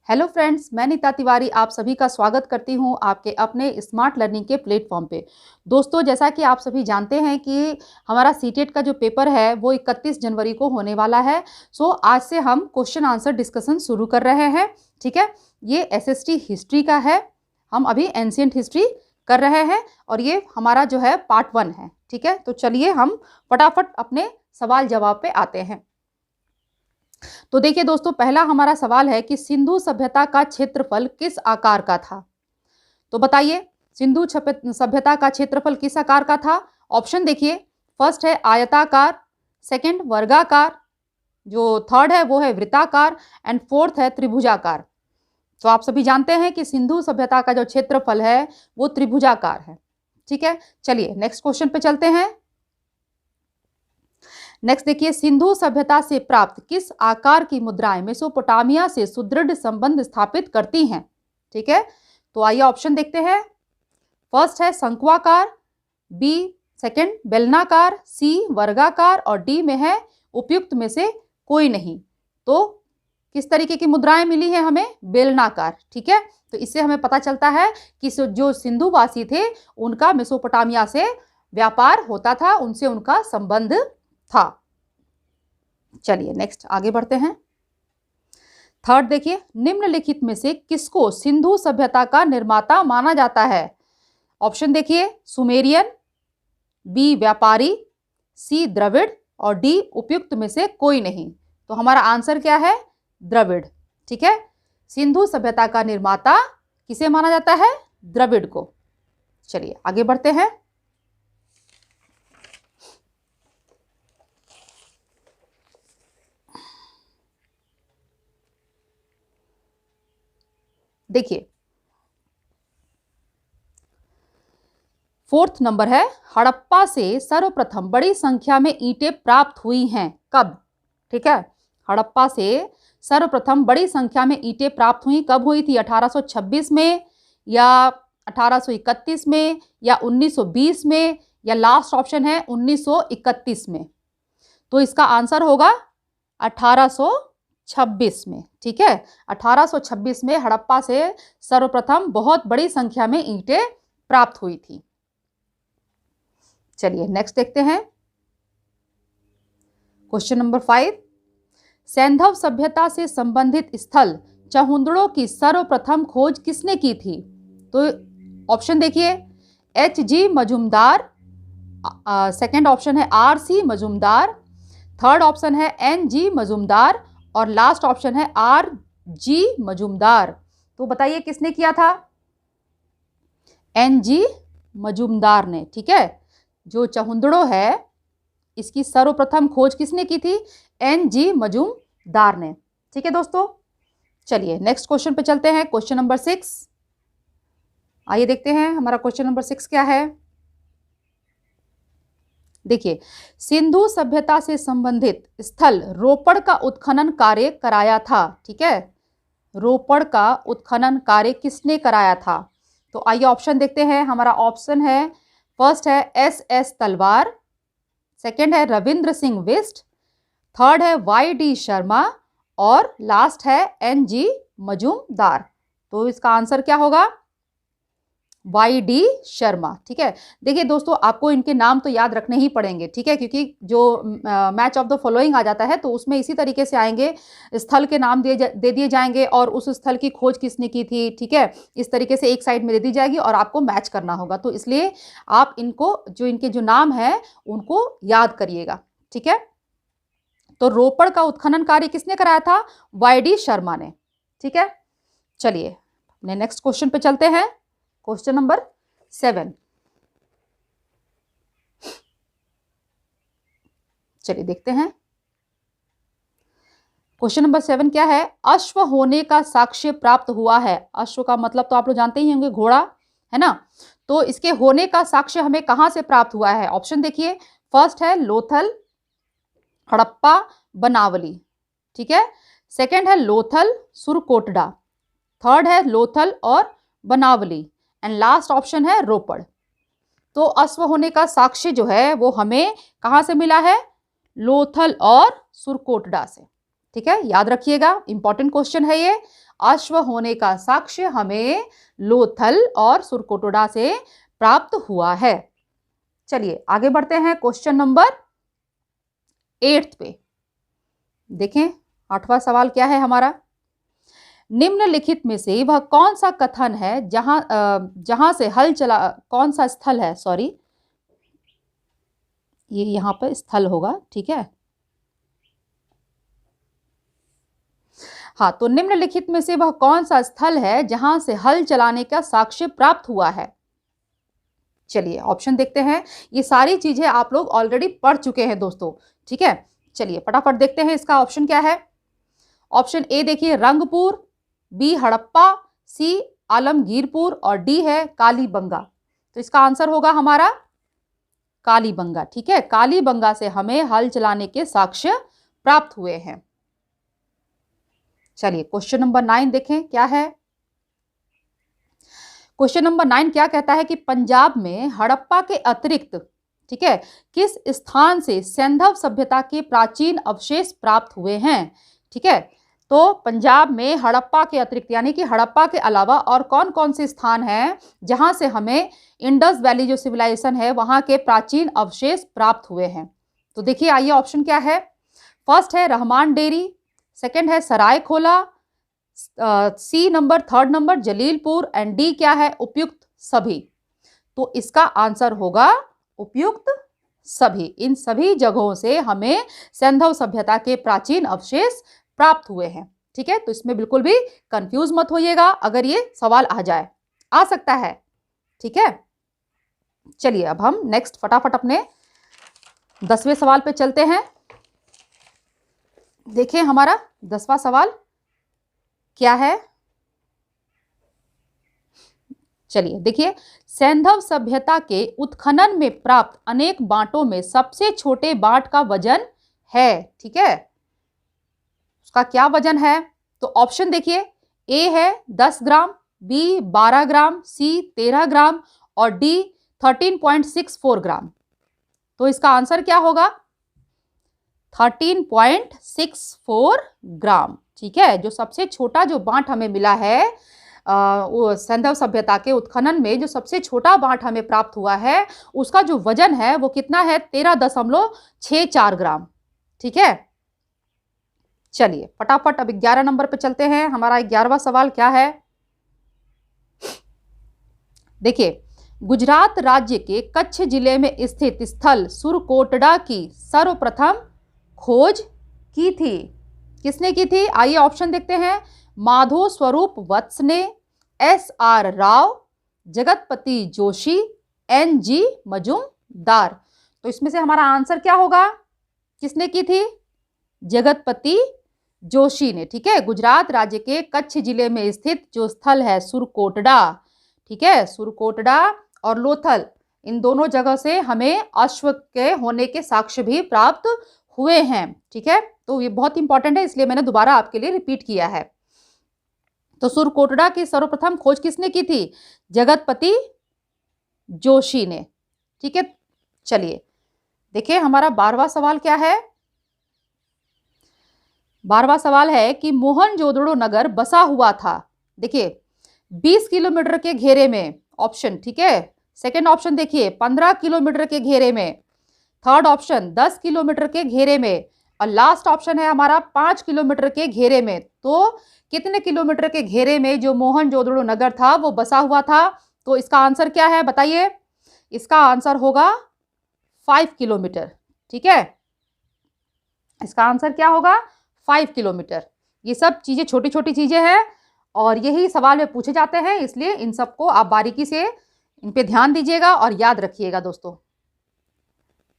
Hello friends, मैं नीता तिवारी आप सभी का स्वागत करती हूं आपके अपने स्मार्ट लर्निंग के प्लेटफॉर्म पे। दोस्तों, जैसा कि आप सभी जानते हैं कि हमारा सीटेट का जो पेपर है वो 31 जनवरी को होने वाला है। सो आज से हम क्वेश्चन आंसर डिस्कशन शुरू कर रहे हैं। ठीक है, ये एसएसटी हिस्ट्री का है। हम अभी एंशिएंट हिस्ट्री कर रहे हैं और ये हमारा जो है पार्ट 1 है। ठीक है, तो चलिए हम फटाफट अपने सवाल जवाब पे आते हैं। तो देखिए दोस्तों, पहला हमारा सवाल है कि सिंधु सभ्यता का क्षेत्रफल किस आकार का था। तो बताइए, सिंधु सभ्यता का क्षेत्रफल किस आकार का था। ऑप्शन देखिए, फर्स्ट है आयताकार, सेकंड वर्गाकार, जो थर्ड है वो है वृत्ताकार एंड फोर्थ है त्रिभुजाकार। तो आप सभी जानते हैं कि सिंधु सभ्यता का जो क्षेत्रफल है वो त्रिभुजाकार है। ठीक है, चलिए नेक्स्ट क्वेश्चन पे चलते हैं। नेक्स्ट देखिए, सिंधु सभ्यता से प्राप्त किस आकार की मुद्राएं मेसोपोटामिया से सुदृढ़ संबंध स्थापित करती हैं। ठीक है, तो आइए ऑप्शन देखते हैं। फर्स्ट है शंक्वाकार, बी सेकंड बेलनाकार, सी वर्गाकार और डी में है उपयुक्त में से कोई नहीं। तो किस तरीके की मुद्राएं मिली है हमें, बेलनाकार। ठीक है, तो इससे हमें पता चलता है कि जो सिंधुवासी थे उनका मेसोपोटामिया से व्यापार होता था, उनसे उनका संबंध था। चलिए नेक्स्ट आगे बढ़ते हैं। थर्ड देखिए, निम्नलिखित में से किसको सिंधु सभ्यता का निर्माता माना जाता है। ऑप्शन देखिए, सुमेरियन, बी व्यापारी, सी द्रविड़ और डी उपयुक्त में से कोई नहीं। तो हमारा आंसर क्या है, द्रविड़। ठीक है, सिंधु सभ्यता का निर्माता किसे माना जाता है, द्रविड़ को। चलिए आगे बढ़ते हैं। देखिए फोर्थ नंबर है, हड़प्पा से सर्वप्रथम बड़ी संख्या में ईंटें प्राप्त हुई हैं कब। ठीक है, हड़प्पा से सर्वप्रथम बड़ी संख्या में ईंटें प्राप्त हुई कब हुई थी, 1826 में या 1831 में या 1920 में या लास्ट ऑप्शन है 1931 में। तो इसका आंसर होगा 1826 में। ठीक है, 1826 में हड़प्पा से सर्वप्रथम बहुत बड़ी संख्या में ईंटें प्राप्त हुई थी। चलिए नेक्स्ट देखते हैं। क्वेश्चन नंबर 5, सैंधव सभ्यता से संबंधित स्थल चहुंदड़ों की सर्वप्रथम खोज किसने की थी। तो ऑप्शन देखिए, एच.जी. मजूमदार, सेकंड ऑप्शन है आर.सी. मजूमदार, थर्ड ऑप्शन है एन.जी. मजूमदार और लास्ट ऑप्शन है आर.जी. मजूमदार। तो बताइए किसने किया था, एन.जी. मजूमदार ने। ठीक है, जो चहुंदड़ो है इसकी सर्वप्रथम खोज किसने की थी, एन.जी. मजूमदार ने। ठीक है दोस्तों, चलिए नेक्स्ट क्वेश्चन पे चलते हैं। क्वेश्चन नंबर 6, आइए देखते हैं हमारा क्वेश्चन नंबर 6 क्या है। देखिए, सिंधु सभ्यता से संबंधित स्थल रोपड़ का उत्खनन कार्य कराया था। ठीक है, रोपड़ का उत्खनन कार्य किसने कराया था। तो आइए ऑप्शन देखते हैं। हमारा ऑप्शन है, फर्स्ट है एस.एस. तलवार, सेकंड है रविंद्र सिंह बिष्ट, थर्ड है वाई.डी. शर्मा और लास्ट है एन.जी. मजूमदार। तो इसका आंसर क्या होगा, वाई.डी. शर्मा। ठीक है, देखिए दोस्तों, आपको इनके नाम तो याद रखने ही पड़ेंगे। ठीक है, क्योंकि जो मैच ऑफ द फॉलोइंग आ जाता है तो उसमें इसी तरीके से आएंगे, स्थल के नाम दे दिए जाएंगे और उस स्थल की खोज किसने की थी। ठीक है, इस तरीके से एक साइड में दे दी जाएगी और आपको मैच करना होगा। तो इसलिए आप इनके जो नाम है उनको याद करिएगा। ठीक है, तो रोपड़ का उत्खनन कार्य किसने कराया था, वाई.डी. शर्मा ने। ठीक है, चलिए अपने नेक्स्ट क्वेश्चन पे चलते हैं। क्वेश्चन नंबर 7, चलिए देखते हैं। क्वेश्चन नंबर 7 क्या है, अश्व होने का साक्ष्य प्राप्त हुआ है। अश्व का मतलब तो आप लोग जानते ही होंगे, घोड़ा है ना। तो इसके होने का साक्ष्य हमें कहां से प्राप्त हुआ है। ऑप्शन देखिए, फर्स्ट है लोथल, हड़प्पा, बनावली। ठीक है, सेकंड है लोथल, सुरकोटडा, थर्ड है लोथल और बनावली एंड लास्ट ऑप्शन है रोपड़। तो अश्व होने का साक्ष्य जो है वो हमें कहां से मिला है, लोथल और सुरकोटडा से। ठीक है, याद रखिएगा, इंपॉर्टेंट क्वेश्चन है ये। अश्व होने का साक्ष्य हमें लोथल और सुरकोटड़ा से प्राप्त हुआ है। चलिए आगे बढ़ते हैं क्वेश्चन नंबर 8 पे। देखें 8वां सवाल क्या है हमारा। निम्नलिखित में से वह कौन सा कथन है जहां से हल चला, कौन सा स्थल है, सॉरी ये यहां पर स्थल होगा, ठीक है। हाँ, तो निम्नलिखित में से वह कौन सा स्थल है जहां से हल चलाने का साक्ष्य प्राप्त हुआ है। चलिए ऑप्शन देखते हैं। ये सारी चीजें आप लोग ऑलरेडी पढ़ चुके हैं दोस्तों, ठीक है। चलिए फटाफट देखते हैं इसका ऑप्शन क्या है। ऑप्शन ए देखिए रंगपुर, बी हड़प्पा, सी आलमगीरपुर और डी है कालीबंगा। तो इसका आंसर होगा हमारा कालीबंगा, ठीक है। कालीबंगा से हमें हल चलाने के साक्ष्य प्राप्त हुए हैं। चलिए क्वेश्चन नंबर 9 देखें क्या है। क्वेश्चन नंबर 9 क्या कहता है कि पंजाब में हड़प्पा के अतिरिक्त, ठीक है, किस स्थान से सैंधव सभ्यता के प्राचीन अवशेष प्राप्त हुए हैं, ठीक है। तो पंजाब में हड़प्पा के अतिरिक्त यानी कि हड़प्पा के अलावा और कौन कौन से स्थान हैं जहां से हमें इंडस वैली जो सिविलाइजेशन है वहां के प्राचीन अवशेष प्राप्त हुए हैं। तो देखिए आइए ऑप्शन क्या है। फर्स्ट है रहमान डेरी, सेकंड है Saraikhola, C number, third number Jalilpur and D क्या है उपयुक्त सभी। तो इसका आंसर होगा उपयुक्त सभी। इन सभी जगहों से हमें सैंधव सभ्यता के प्राचीन अवशेष प्राप्त हुए हैं, ठीक है। तो इसमें बिल्कुल भी कंफ्यूज मत होइएगा अगर ये सवाल आ जाए, आ सकता है, ठीक है। चलिए अब हम नेक्स्ट फटाफट अपने 10वें सवाल पे चलते हैं। देखिए हमारा 10वां सवाल क्या है। चलिए देखिए, सैंधव सभ्यता के उत्खनन में प्राप्त अनेक बांटों में सबसे छोटे बांट का वजन है, ठीक है। उसका क्या वजन है। तो ऑप्शन देखिए, ए है 10 ग्राम, बी 12 ग्राम, सी 13 ग्राम और डी 13.64 ग्राम। तो इसका आंसर क्या होगा 13.64 ग्राम, ठीक है। जो सबसे छोटा जो बांट हमें मिला है वो सैंधव सभ्यता के उत्खनन में जो सबसे छोटा बांट हमें प्राप्त हुआ है उसका जो वजन है वो कितना है 13.64 ग्राम, ठीक है। चलिए फटाफट अब 11 नंबर पे चलते हैं। हमारा 11वां सवाल क्या है। देखिए, गुजरात राज्य के कच्छ जिले में स्थित स्थल सुरकोटड़ा की सर्वप्रथम खोज की थी। किसने की थी, आइए ऑप्शन देखते हैं। माधो स्वरूप वत्स ने, SR राव, जगतपति जोशी, NG मजूमदार। तो इसमें से हमारा आंसर क्या होगा, किसने की थी, जगतपति जोशी ने, ठीक है। गुजरात राज्य के कच्छ जिले में स्थित जो स्थल है सुरकोटड़ा, ठीक है, सुरकोटड़ा और लोथल, इन दोनों जगह से हमें अश्व के होने के साक्ष्य भी प्राप्त हुए हैं, ठीक है। तो ये बहुत इंपॉर्टेंट है इसलिए मैंने दोबारा आपके लिए रिपीट किया है। तो सुरकोटड़ा की सर्वप्रथम खोज किसने की थी, जगतपति जोशी ने, ठीक है। चलिए देखिए हमारा 12वां सवाल क्या है। 12वां सवाल है कि मोहनजोदड़ो नगर बसा हुआ था, देखिए 20 किलोमीटर के घेरे में, ऑप्शन, ठीक है। सेकंड ऑप्शन देखिए 15 किलोमीटर के घेरे में, थर्ड ऑप्शन 10 किलोमीटर के घेरे में और लास्ट ऑप्शन है हमारा 5 किलोमीटर के घेरे में। तो कितने किलोमीटर के घेरे में जो मोहनजोदड़ो नगर था वो बसा हुआ था। तो इसका आंसर क्या है बताइए। इसका आंसर होगा 5 किलोमीटर, ठीक है। इसका आंसर क्या होगा 5 किलोमीटर। ये सब चीजें छोटी छोटी चीजें हैं और यही सवाल में पूछे जाते हैं, इसलिए इन सबको आप बारीकी से इन पे ध्यान दीजिएगा और याद रखिएगा दोस्तों।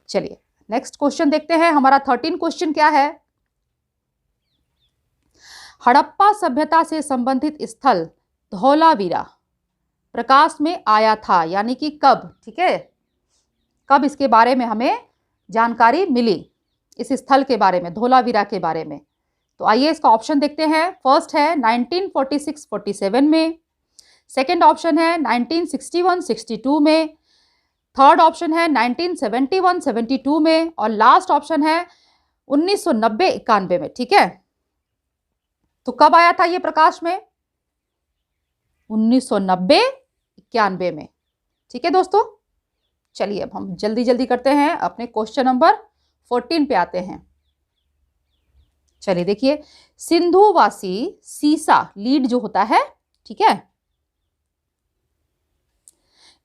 चलिए नेक्स्ट क्वेश्चन देखते हैं। हमारा 13 क्वेश्चन क्या है। हड़प्पा सभ्यता से संबंधित स्थल धौलावीरा प्रकाश में आया था, यानी कि कब, ठीक है, कब इसके बारे में हमें जानकारी मिली, इस स्थल के बारे में, धौलावीरा के बारे में। तो आइए इसका ऑप्शन देखते हैं। फर्स्ट है 1946-47 में, सेकंड ऑप्शन है 1961-62 में, थर्ड ऑप्शन है 1971-72 में और लास्ट ऑप्शन है 1990-91 में, ठीक है। तो कब आया था ये प्रकाश में? 1990-91 में। ठीक है दोस्तों, चलिए अब हम जल्दी जल्दी करते हैं, अपने क्वेश्चन नंबर 14 पे आते हैं। चलिए देखिए, सिंधुवासी सीसा लीड जो होता है, ठीक है,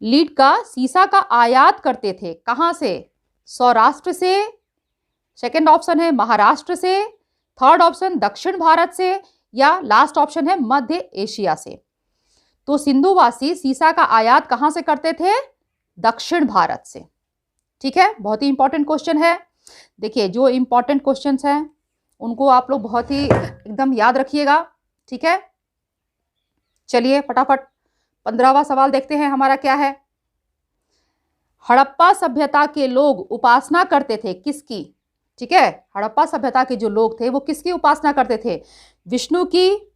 लीड का सीसा का आयात करते थे। कहां से? सौराष्ट्र से, सेकंड ऑप्शन है महाराष्ट्र से, थर्ड ऑप्शन दक्षिण भारत से, या लास्ट ऑप्शन है मध्य एशिया से। तो सिंधुवासी सीसा का आयात कहां से करते थे? दक्षिण भारत से। ठीक है, बहुत ही इंपॉर्टेंट क्वेश्चन है। देखिए, जो इंपॉर्टेंट क्वेश्चंस हैं उनको आप लोग बहुत ही एकदम याद रखिएगा। ठीक है, चलिए फटाफट 15वां सवाल देखते हैं हमारा क्या है। हड़प्पा सभ्यता के लोग उपासना करते थे किसकी? ठीक है, हड़प्पा सभ्यता के जो लोग थे वो किसकी उपासना करते थे? विष्णु की,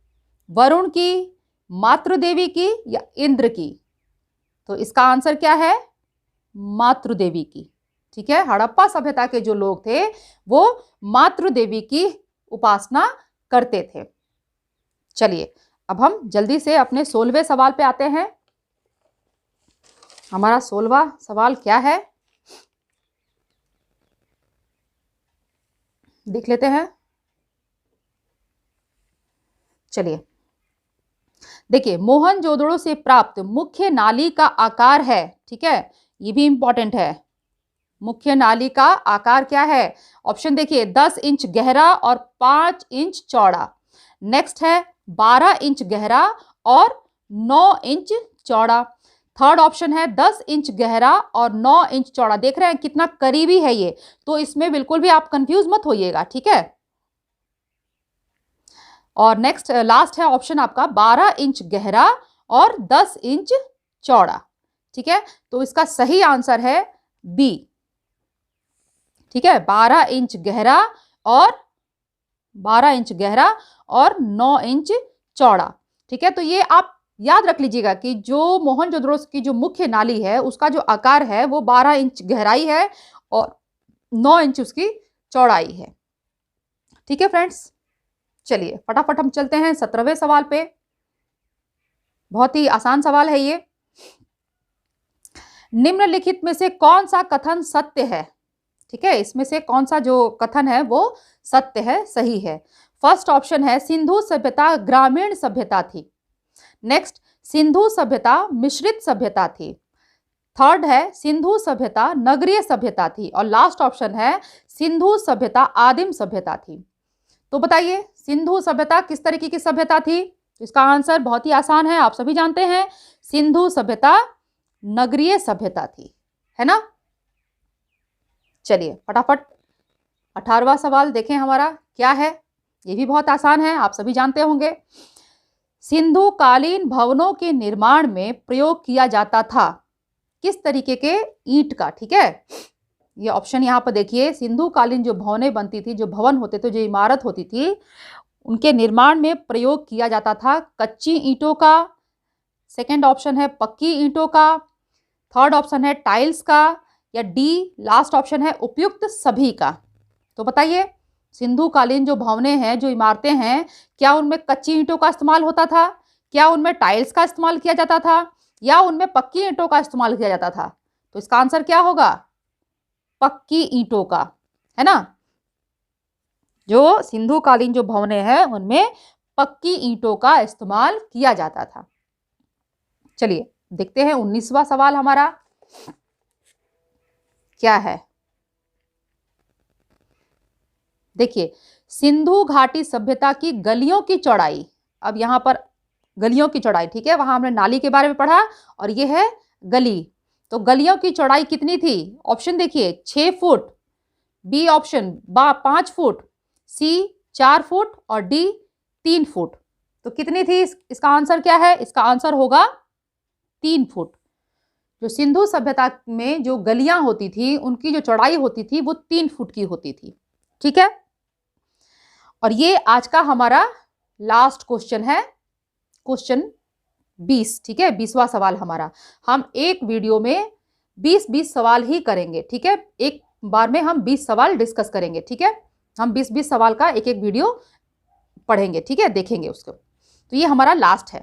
वरुण की, मातृदेवी की, या इंद्र की? तो इसका आंसर क्या है? मातृदेवी की। ठीक है, हड़प्पा सभ्यता के जो लोग थे वो मातृदेवी की उपासना करते थे। चलिए अब हम जल्दी से अपने 16वें सवाल पे आते हैं। हमारा 16वां सवाल क्या है, देख लेते हैं। चलिए देखिए, मोहनजोदड़ो से प्राप्त मुख्य नाली का आकार है, ठीक है, ये भी इंपॉर्टेंट है। मुख्य नाली का आकार क्या है? ऑप्शन देखिए, 10 इंच गहरा और 5 इंच चौड़ा। नेक्स्ट है 12 इंच गहरा और 9 इंच चौड़ा। थर्ड ऑप्शन है 10 इंच गहरा और 9 इंच चौड़ा। देख रहे हैं कितना करीबी है ये, तो इसमें बिल्कुल भी आप कंफ्यूज मत होइएगा। ठीक है, और नेक्स्ट लास्ट है ऑप्शन आपका 12 इंच गहरा और 10 इंच चौड़ा। ठीक है, तो इसका सही आंसर है बी। ठीक है, 12 इंच गहरा और 9 इंच चौड़ा। ठीक है, तो ये आप याद रख लीजिएगा कि जो मोहनजोदड़ो की जो मुख्य नाली है उसका जो आकार है वो 12 इंच गहराई है और 9 इंच उसकी चौड़ाई है। ठीक है फ्रेंड्स, चलिए फटाफट हम चलते हैं 17वें सवाल पे। बहुत ही आसान सवाल है ये। निम्नलिखित में से कौन सा कथन सत्य है? ठीक है, इसमें से कौन सा जो कथन है वो सत्य है, सही है? फर्स्ट ऑप्शन है सिंधु सभ्यता ग्रामीण सभ्यता थी। नेक्स्ट, सिंधु सभ्यता मिश्रित सभ्यता थी। थर्ड है सिंधु सभ्यता नगरीय सभ्यता थी। और लास्ट ऑप्शन है सिंधु सभ्यता आदिम सभ्यता थी। तो बताइए, सिंधु सभ्यता किस तरीके की सभ्यता थी? तो इसका आंसर बहुत ही आसान है, आप सभी जानते हैं, सिंधु सभ्यता नगरीय सभ्यता थी, है ना। चलिए फटाफट 18वां सवाल देखें हमारा क्या है। ये भी बहुत आसान है, आप सभी जानते होंगे। सिंधु कालीन भवनों के निर्माण में प्रयोग किया जाता था किस तरीके के ईंट का? ठीक है, ये ऑप्शन यहाँ पर देखिए। सिंधु कालीन जो भवनें बनती थी, जो भवन होते थे, जो इमारत होती थी, उनके निर्माण में प्रयोग किया जाता था कच्ची ईंटों का। सेकंड ऑप्शन है पक्की ईंटों का। थर्ड ऑप्शन है टाइल्स का, या डी लास्ट ऑप्शन है उपयुक्त सभी का। तो बताइए, सिंधु कालीन जो भवनें हैं, जो इमारतें हैं, क्या उनमें कच्ची ईंटों का इस्तेमाल होता था? क्या उनमें टाइल्स का इस्तेमाल किया जाता था? या उनमें पक्की ईंटों का इस्तेमाल किया जाता था? तो इसका आंसर क्या होगा? पक्की ईंटों का, है ना। जो सिंधु कालीन जो भवनें हैं उनमें पक्की ईंटों का इस्तेमाल किया जाता था। चलिए देखते हैं 19वां सवाल हमारा क्या है। देखिए, सिंधु घाटी सभ्यता की गलियों की चौड़ाई। अब यहां पर गलियों की चौड़ाई, ठीक है, वहां हमने नाली के बारे में पढ़ा और ये है गली। तो गलियों की चौड़ाई कितनी थी? ऑप्शन देखिए, 6 फुट, बी ऑप्शन 5 फुट, सी 4 फुट और डी 3 फुट। तो कितनी थी? इसका आंसर क्या है? इसका आंसर होगा 3 फुट। जो सिंधु सभ्यता में जो गलियां होती थी उनकी जो चौड़ाई होती थी वो 3 फुट की होती थी। ठीक है, और ये आज का हमारा लास्ट क्वेश्चन है, क्वेश्चन 20। ठीक है, 20वां सवाल हमारा। हम एक वीडियो में 20-20 सवाल ही करेंगे। ठीक है, एक बार में हम 20 सवाल डिस्कस करेंगे। ठीक है, हम 20-20 सवाल का एक एक वीडियो पढ़ेंगे, ठीक है, देखेंगे उसको। तो ये हमारा लास्ट है।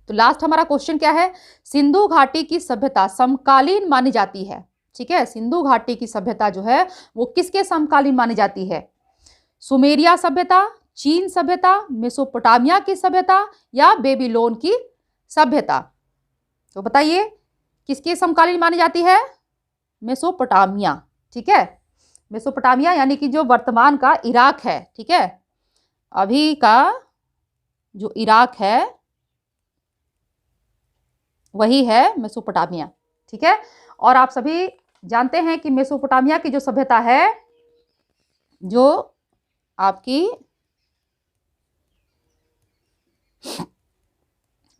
तो लास्ट हमारा क्वेश्चन क्या है, सिंधु घाटी की सभ्यता समकालीन मानी जाती है, ठीक है। सिंधु घाटी की सभ्यता जो है वो किसके समकालीन मानी जाती है, सुमेरिया सभ्यता, चीन सभ्यता, मेसोपोटामिया की सभ्यता या बेबीलोन की सभ्यता। तो बताइए किसके समकालीन मानी जाती है, मेसोपोटामिया, ठीक है। मेसोपोटामिया यानी कि जो वर्तमान का इराक है, ठीक है, अभी का जो इराक है वही है मेसोपोटामिया, ठीक है। और आप सभी जानते हैं कि मेसोपोटामिया की जो सभ्यता है, जो आपकी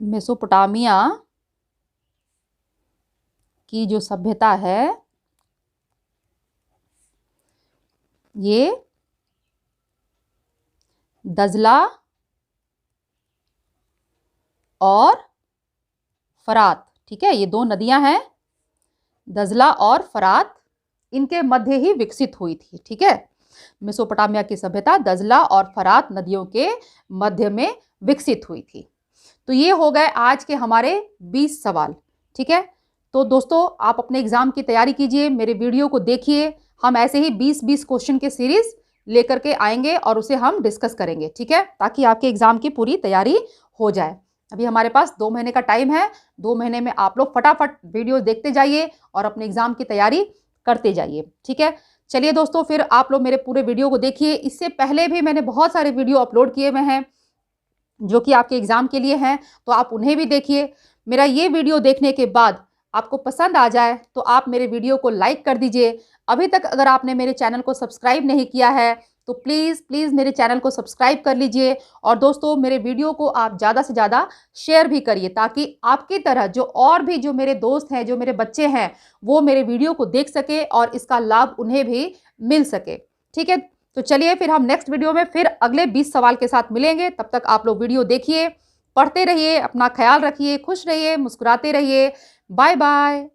मेसोपोटामिया की जो सभ्यता है ये दजला और फरात, ठीक है, ये दो नदियां हैं, दजला और फरात, इनके मध्य ही विकसित हुई थी, ठीक है। मेसोपोटामिया की सभ्यता दजला और फरात नदियों के मध्य में विकसित हुई थी। तो ये हो गए आज के हमारे 20 सवाल, ठीक है। तो दोस्तों आप अपने एग्जाम की तैयारी कीजिए, मेरे वीडियो को देखिए, हम ऐसे ही 20-20 क्वेश्चन के सीरीज लेकर के आएंगे और उसे हम डिस्कस करेंगे, ठीक है, ताकि आपके एग्जाम की पूरी तैयारी हो जाए। अभी हमारे पास 2 महीने का टाइम है, 2 महीने में आप लोग फटाफट वीडियो देखते जाइए और अपने एग्जाम की तैयारी करते जाइए, ठीक है। चलिए दोस्तों, फिर आप लोग मेरे पूरे वीडियो को देखिए। इससे पहले भी मैंने बहुत सारे वीडियो अपलोड किए हुए हैं जो कि आपके एग्जाम के लिए हैं, तो आप उन्हें भी देखिए। मेरा ये वीडियो देखने के बाद आपको पसंद आ जाए तो आप मेरे वीडियो को लाइक कर दीजिए। अभी तक अगर आपने मेरे चैनल को सब्सक्राइब नहीं किया है तो प्लीज़ प्लीज़ मेरे चैनल को सब्सक्राइब कर लीजिए। और दोस्तों मेरे वीडियो को आप ज़्यादा से ज़्यादा शेयर भी करिए, ताकि आपकी तरह जो और भी जो मेरे दोस्त हैं, जो मेरे बच्चे हैं, वो मेरे वीडियो को देख सके और इसका लाभ उन्हें भी मिल सके, ठीक है। तो चलिए फिर हम नेक्स्ट वीडियो में फिर अगले 20 सवाल के साथ मिलेंगे। तब तक आप लोग वीडियो देखिए, पढ़ते रहिए, अपना ख्याल रखिए, खुश रहिए, मुस्कुराते रहिए। Bye bye.